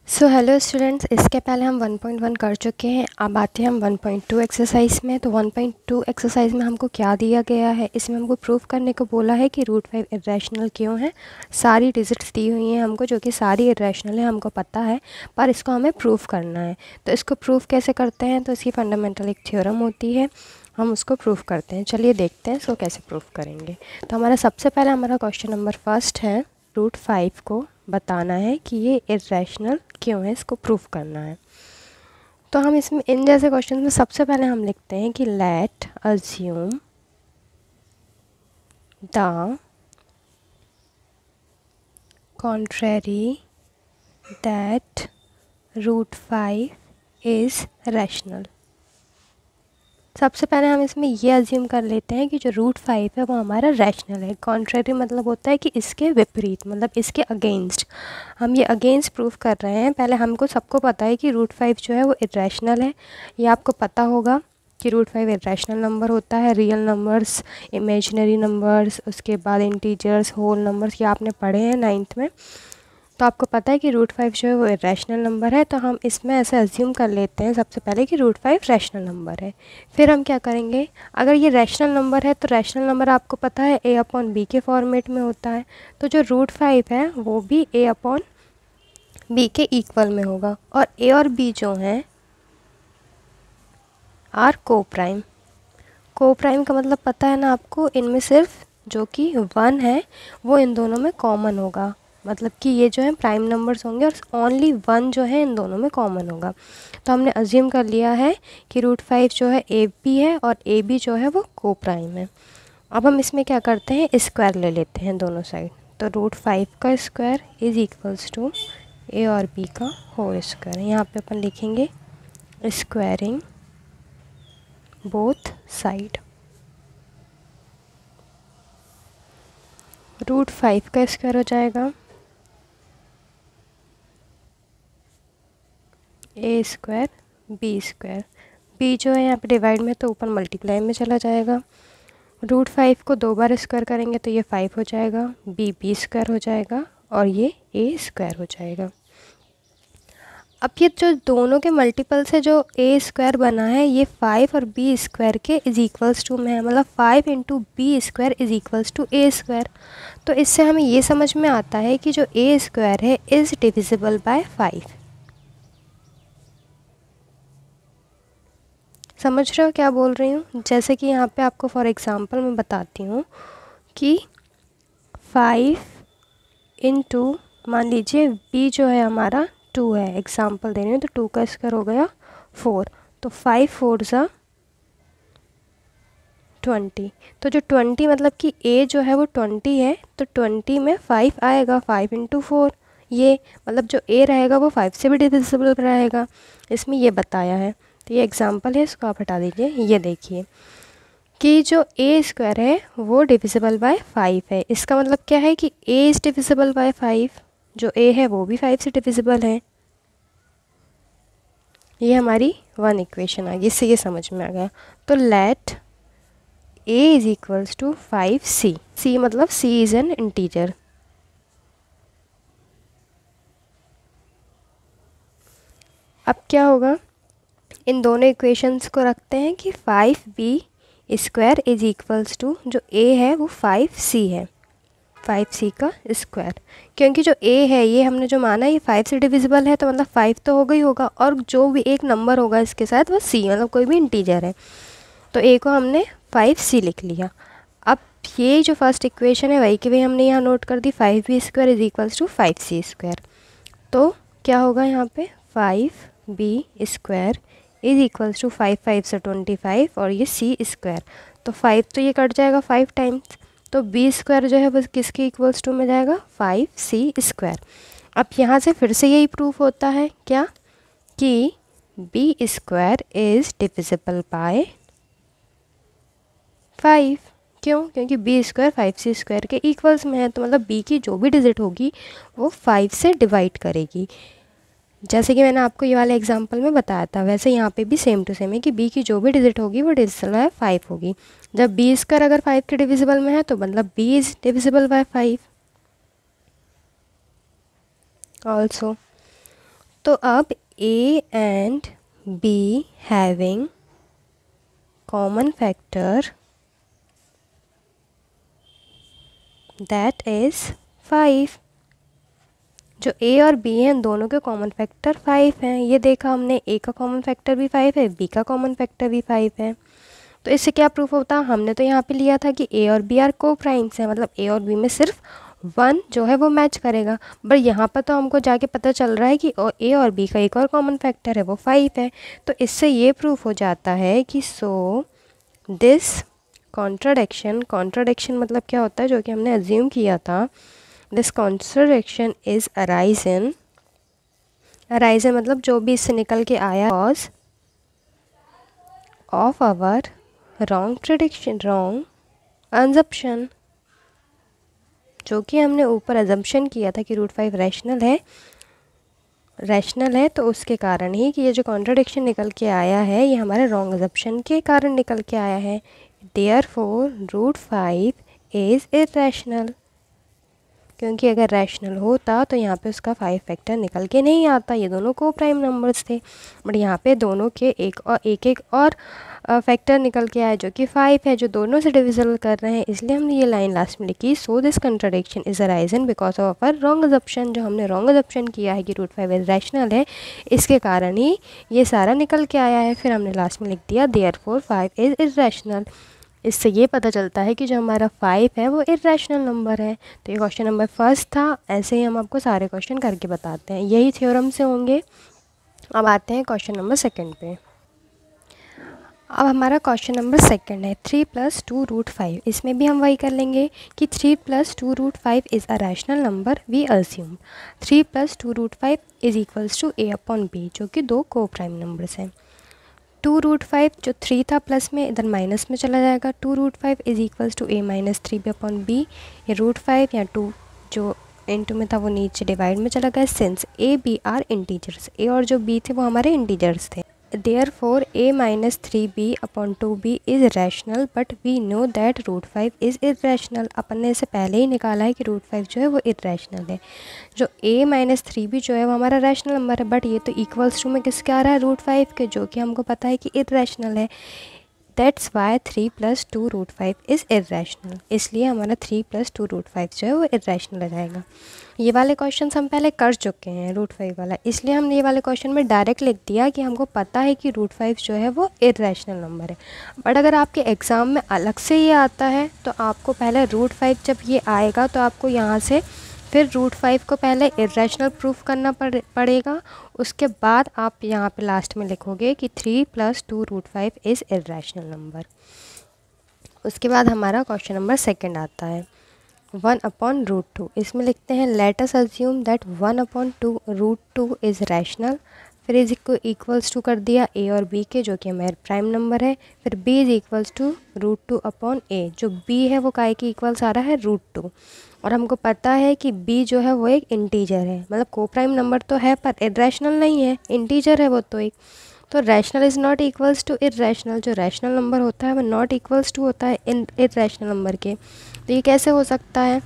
So hello students, इसके पहले हम 1.1 कर चुके हैं। अब आते हैं हम 1.2 एक्सरसाइज में। तो 1.2 एक्सरसाइज में हमको क्या दिया गया है, इसमें हमको प्रूफ करने को बोला है कि रूट 5 इरेशनल क्यों है। सारी डिजिट्स दी हुई हैं हमको, जो कि सारी इरेशनल है, हमको पता है, पर इसको हमें प्रूफ करना है। तो इसको प्रूफ कैसे करते हैं, तो इसकी फंडामेंटल एक थ्योरम होती है, हम उसको प्रूफ करते हैं। चलिए देखते हैं इसको कैसे प्रूफ करेंगे। तो हमारा सबसे पहले हमारा क्वेश्चन नंबर फर्स्ट है, रूट 5 को बताना है कि ये इरेशनल क्यों है, इसको प्रूफ करना है। तो हम इसमें इन जैसे क्वेश्चन में सबसे पहले हम लिखते हैं कि let assume the contrary that root 5 is rational. सबसे पहले हम इसमें ये अज्यूम कर लेते हैं कि जो रूट 5 है वो हमारा रैशनल है। कॉन्ट्रेरी मतलब होता है कि इसके विपरीत, मतलब इसके अगेंस्ट। हम ये अगेंस्ट प्रूफ कर रहे हैं। पहले हमको सबको पता है कि रूट 5 जो है वो इरेशनल है। ये आपको पता होगा कि रूट 5 इरेशनल नंबर होता है। रियल नंबर्स, इमेजिनरी नंबर्स, उसके बाद इंटीजर्स, होल नंबर्स, ये आपने पढ़े हैं 9th में। तो आपको पता है कि रूट 5 जो है वो रैशनल नंबर है। तो हम इसमें ऐसे अज्यूम कर लेते हैं सबसे पहले कि रूट 5 रैशनल नंबर है। फिर हम क्या करेंगे, अगर ये रैशनल नंबर है तो रैशनल नंबर आपको पता है a अपॉन बी के फॉर्मेट में होता है। तो जो रूट 5 है वो भी a अपॉन बी के इक्वल में होगा। और a और b जो हैं आर को प्राइम। को प्राइम का मतलब पता है ना आपको, इनमें सिर्फ जो कि 1 है वो इन दोनों में कॉमन होगा। मतलब कि ये जो है प्राइम नंबर्स होंगे और ओनली 1 जो है इन दोनों में कॉमन होगा। तो हमने अज्यूम कर लिया है कि रूट 5 जो है ए बी है और ए बी जो है वो को प्राइम है। अब हम इसमें क्या करते हैं, स्क्वायर ले लेते हैं दोनों साइड। तो रूट 5 का स्क्वायर इज़ इक्वल्स टू ए और बी का होल स्क्वायर। यहाँ पे अपन लिखेंगे स्क्वायरिंग बोथ साइड। रूट 5 का स्क्वायर हो जाएगा ए स्क्वायर बी स्क्वायर। बी जो है यहाँ पे डिवाइड में तो ऊपर मल्टीप्लाई में चला जाएगा। रूट 5 को 2 बार स्क्वायर करेंगे तो ये 5 हो जाएगा, बी स्क्वायर हो जाएगा और ये ए स्क्वायर हो जाएगा। अब ये जो दोनों के मल्टीपल से जो ए स्क्वायर बना है, ये 5 और बी स्क्वायर के इज इक्वल्स टू में है, मतलब 5 into B square is equals to A square. तो इससे हमें ये समझ में आता है कि जो ए स्क्वायर है इज़ डिविजिबल बाय 5। समझ रहे हो क्या बोल रही हूँ? जैसे कि यहाँ पे आपको फॉर एग्ज़ाम्पल मैं बताती हूँ कि 5 इंटू, मान लीजिए b जो है हमारा 2 है, एग्ज़ाम्पल दे रही हूँ, तो 2 का स्क्वायर हो गया 4। तो 5 4 ज़ा 20। तो जो 20 मतलब कि a जो है वो 20 है, तो 20 में 5 आएगा, 5 इंटू 4। ये मतलब जो a रहेगा वो 5 से भी डिविजिबल रहेगा, इसमें ये बताया है। तो ये एग्ज़ाम्पल है, इसको आप हटा दीजिए। ये देखिए कि जो ए स्क्वायर है वो डिविजिबल बाय 5 है। इसका मतलब क्या है कि a इज़ डिविजिबल बाय 5, जो a है वो भी 5 से डिविजिबल है। ये हमारी 1 इक्वेशन आ गई, इससे ये समझ में आ गया। तो let a is equals to 5c। c मतलब c इज़ एन इंटीजर। अब क्या होगा, इन दोनों इक्वेशंस को रखते हैं कि 5b square is equals to, जो a है वो 5c है, 5c का स्क्वायर। क्योंकि जो a है ये हमने जो माना ये 5 से डिविजिबल है, तो मतलब 5 तो होगा ही होगा, और जो भी एक नंबर होगा इसके साथ वो c, मतलब कोई भी इंटीजर है। तो a को हमने 5c लिख लिया। अब ये जो फर्स्ट इक्वेशन है वही की वही हमने यहाँ नोट कर दी, 5b square is equals to 5c square. तो क्या होगा यहाँ पे, 5b square is equals to 5 5 से 25 और ये c स्क्वायर। तो 5 तो ये कट जाएगा 5 टाइम्स, तो b स्क्वायर जो है वो किसके इक्वल्स टू में जाएगा, 5c स्क्वायर। अब यहाँ से फिर से यही प्रूफ होता है क्या, कि b square is divisible by 5। क्यों? क्योंकि b स्क्वायर 5c स्क्वायर के इक्वल्स में है, तो मतलब b की जो भी डिजिट होगी वो 5 से डिवाइड करेगी। जैसे कि मैंने आपको ये वाले एग्जांपल में बताया था, वैसे यहाँ पे भी सेम टू सेम है कि b की जो भी डिजिट होगी वो डिविजिबल बाय 5 होगी। जब b स्क्वायर अगर 5 के डिविजिबल में है तो मतलब b is divisible by 5 also. तो अब A and B having common factor that is 5। जो A और B हैं दोनों के कॉमन फैक्टर 5 हैं। ये देखा हमने, A का कॉमन फैक्टर भी 5 है, B का कॉमन फैक्टर भी 5 है। तो इससे क्या प्रूफ होता है, हमने तो यहाँ पे लिया था कि A और B आर को प्राइम्स हैं, मतलब A और B में सिर्फ 1 जो है वो मैच करेगा। बट यहाँ पर तो हमको जाके पता चल रहा है कि A और B का एक और कॉमन फैक्टर है, वो 5 है। तो इससे ये प्रूफ हो जाता है कि सो दिस कॉन्ट्राडिक्शन मतलब क्या होता है, जो कि हमने अज्यूम किया था, दिस कॉन्ट्राडिक्शन इज अराइजन मतलब जो भी इससे निकल के आया cause of our wrong assumption, जो कि हमने ऊपर अजम्पशन किया था कि √5 रैशनल है, तो उसके कारण ही कि ये जो कॉन्ट्राडिक्शन निकल के आया है ये हमारे रॉन्ग अजम्पशन के कारण निकल के आया है। देयरफॉर √5 इज़ इर्रेशनल, क्योंकि अगर रैशनल होता तो यहाँ पे उसका 5 फैक्टर निकल के नहीं आता, ये दोनों को प्राइम नंबर्स थे। बट यहाँ पे दोनों के एक और फैक्टर निकल के आया जो कि 5 है, जो दोनों से डिविजिबल कर रहे हैं, इसलिए हमने ये लाइन लास्ट में लिखी, so this contradiction is arisen because of our wrong assumption. जो हमने रॉन्ग अजम्पशन किया है कि √5 इज रैशनल है, इसके कारण ही ये सारा निकल के आया है। फिर हमने लास्ट में लिख दिया देयरफॉर 5 इज इर्रेशनल। इससे ये पता चलता है कि जो हमारा 5 है वो इर्रेशनल नंबर है। तो ये क्वेश्चन नंबर फर्स्ट था। ऐसे ही हम आपको सारे क्वेश्चन करके बताते हैं, यही थ्योरम से होंगे। अब आते हैं क्वेश्चन नंबर सेकंड पे। अब हमारा क्वेश्चन नंबर सेकंड है 3 + 2 √5। इसमें भी हम वही कर लेंगे कि 3 + 2 √5 is a rational number. We assume 3 + 2 √5 is equals to A/B, जो कि दो को प्राइम नंबर्स हैं। 2 √5 जो 3 था प्लस में, इधर माइनस में चला जाएगा। 2 √5 is equals to A - 3/B। ये √5 या 2 जो इनटू में था वो नीचे डिवाइड में चला गया, since A B are integers. A और जो B थे वो हमारे इंटीजर्स थे। Therefore A - 3B/2B is rational, but we know that √5 is irrational. अपन ने इसे पहले ही निकाला है कि √5 जो है वो इर्रेशनल है। जो A - 3B जो है वो हमारा रैशनल नंबर है, बट ये तो इक्वल्स टू में किसके आ रहा है, √5 के, जो कि हमको पता है कि इर्रेशनल है। That's why 3 + 2 √5 is irrational. इसलिए हमारा 3 + 2 √5 जो है वो इर्रेशनल हो जाएगा। ये वाले क्वेश्चन हम पहले कर चुके हैं √5 वाला, इसलिए हमने ये वाले क्वेश्चन में डायरेक्ट लिख दिया कि हमको पता है कि √5 जो है वो इर्रेशनल नंबर है। बट अगर आपके एग्ज़ाम में अलग से ये आता है तो आपको पहले √5 जब ये आएगा तो आपको यहाँ से फिर √5 को पहले इर्रेशनल प्रूफ करना पड़ेगा। उसके बाद आप यहाँ पे लास्ट में लिखोगे कि 3 + 2 √5 इज़ इर्रेशनल नंबर। उसके बाद हमारा क्वेश्चन नंबर सेकंड आता है 1/√2। इसमें लिखते हैं let us assume that 1/2 √2 is rational. फिर इज इक्वल्स टू कर दिया A और B के, जो कि हमारे प्राइम नंबर है। फिर B is equals to √2/A। जो B है वो काय के इक्वल्स आ रहा है √2, और हमको पता है कि B जो है वो एक इंटीजर है, मतलब को प्राइम नंबर तो है पर इर्रेशनल नहीं है, इंटीजर है वो तो एक। तो rational is not equals to irrational. जो रैशनल नंबर होता है वो नॉट इक्वल्स टू होता है इर्रेशनल नंबर के। तो ये कैसे हो सकता है,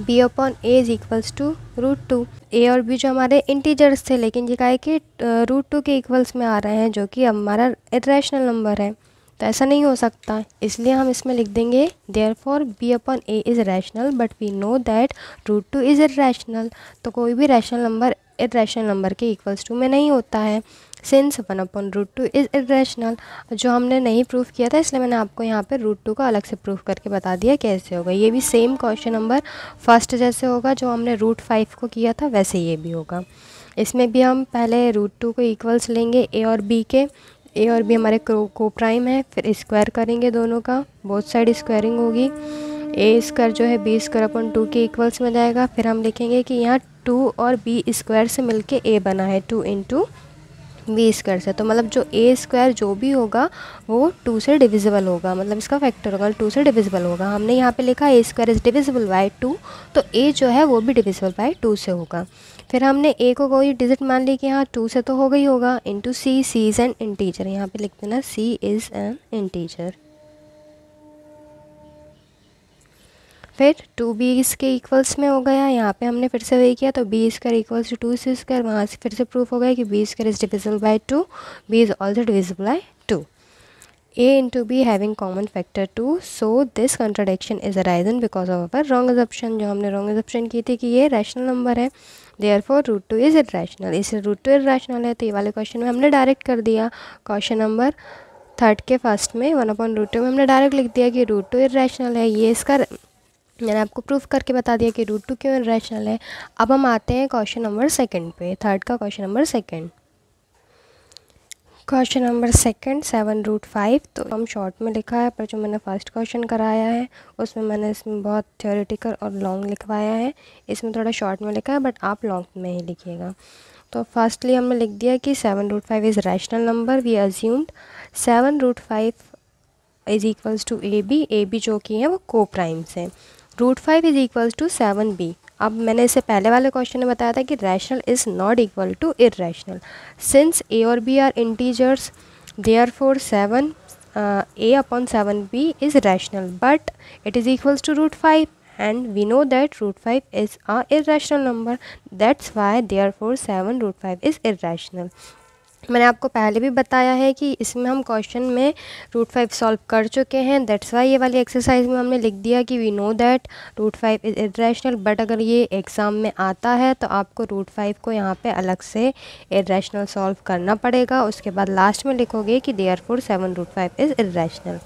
B/A is equals to √2। A और B जो हमारे इंटीजर्स थे, लेकिन ये काय के √2 के इक्वल्स में आ रहे हैं, जो कि हमारा इर्रेशनल नंबर है। तो ऐसा नहीं हो सकता, इसलिए हम इसमें लिख देंगे therefore B/A is rational, but we know that √2 is irrational. तो कोई भी रैशनल नंबर इर्रेशनल नंबर के इक्वल्स टू में नहीं होता है, सिंस 1/√2 इज़ इर्रेशनल। जो हमने नहीं प्रूफ किया था, इसलिए मैंने आपको यहाँ पे √2 का अलग से प्रूफ करके बता दिया कैसे होगा। ये भी सेम क्वेश्चन नंबर फर्स्ट जैसे होगा, जो हमने √5 को किया था वैसे ये भी होगा। इसमें भी हम पहले √2 को इक्वल्स लेंगे A और B के। A और B हमारे को प्राइम है, फिर स्क्वायर करेंगे दोनों का, बोथ साइड स्क्वायरिंग होगी। A² जो है B² के इक्वल्स में जाएगा। फिर हम लिखेंगे कि यहाँ 2 और B² से मिलके A बना है, 2 × B² से। तो मतलब जो A² जो भी होगा वो 2 से डिविजिबल होगा, मतलब इसका फैक्टर होगा 2 से डिविजिबल होगा। हमने यहाँ पे लिखा A² इज़ डिविजिबल बाय 2, तो A जो है वो भी डिविजिबल बाय 2 से होगा। फिर हमने A को कोई डिजिट मान ली कि यहाँ 2 से तो होगा ही होगा, into C is an integer. यहाँ पे लिख देना C इज़ एन इंटीजर। फिर 2b के इक्वल्स में हो गया, यहाँ पे हमने फिर से वही किया, तो b square equals to 2c², वहाँ से फिर से प्रूफ हो गया कि b square is divisible by 2, b is also divisible by 2, a into b having common factor 2, so this contradiction is arisen because of our wrong assumption, जो हमने wrong assumption की थी कि ये रैशनल नंबर है, therefore रूट 2 इज़ इरेशनल, इसलिए root 2 irrational है। तो ये वाले क्वेश्चन में हमने डायरेक्ट कर दिया, क्वेश्चन नंबर 3 के फर्स्ट में 1/√2 में हमने डायरेक्ट लिख दिया कि रूट 2 इरेशनल है। ये इसका मैंने आपको प्रूफ करके बता दिया कि रूट 2 क्यों इरेशनल है। अब हम आते हैं क्वेश्चन नंबर 2 पे, 3 का क्वेश्चन नंबर 2। क्वेश्चन नंबर 2 7√5, तो हम शॉर्ट में लिखा है, पर जो मैंने फर्स्ट क्वेश्चन कराया है उसमें मैंने इसमें बहुत थ्योरेटिकल और लॉन्ग लिखवाया है, इसमें थोड़ा शॉर्ट में लिखा है, बट आप लॉन्ग में ही लिखिएगा। तो फर्स्टली हमने लिख दिया कि 7√5 is rational number, we assumed 7√5 is equals to a b जो कि है वो को प्राइम्स हैं, √5 इज इक्वल्स टू 7b। अब मैंने इससे पहले वाले क्वेश्चन में बताया था कि rational is not equal to irrational, since a और b are integers, therefore 7a/7b is rational, but it is equals to √5 and we know that √5 is a irrational number, that's why therefore 7√5 is irrational। मैंने आपको पहले भी बताया है कि इसमें हम क्वेश्चन में √5 सॉल्व कर चुके हैं, दैट्स वाई ये वाली एक्सरसाइज में हमने लिख दिया कि we know that √5 is irrational, but अगर ये एग्ज़ाम में आता है तो आपको √5 को यहाँ पे अलग से इरेशनल सॉल्व करना पड़ेगा, उसके बाद लास्ट में लिखोगे कि therefore 7√5 is irrational.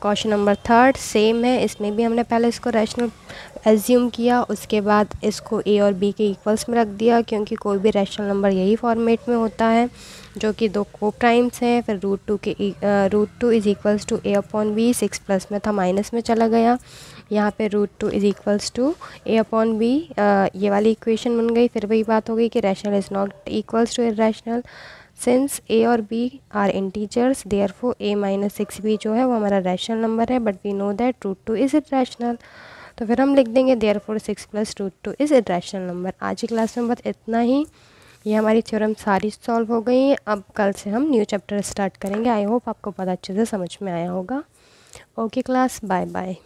Question number 3 same है, इसमें भी हमने पहले इसको रैशनल एज्यूम किया, उसके बाद इसको a और b के इक्वल्स में रख दिया, क्योंकि कोई भी रैशनल नंबर यही फॉर्मेट में होता है जो कि दो को प्राइम्स हैं। फिर √2 is equals to a/b, 6 plus में था माइनस में चला गया, यहाँ पे √2 इज़ इक्वल्स टू a/b, ये वाली इक्वेशन बन गई। फिर वही बात हो गई कि rational is not equals to irrational, since a और b are integers, therefore a-6b जो है वो हमारा रैशनल नंबर है, but we know that √2 is irrational, तो फिर हम लिख देंगे therefore 6 plus √2 is irrational number. आज की क्लास में बस इतना ही, ये हमारी थ्योरम सारी सॉल्व हो गई हैं। अब कल से हम न्यू चैप्टर स्टार्ट करेंगे। आई होप आपको बहुत अच्छे से समझ में आया होगा। Okay class, bye bye.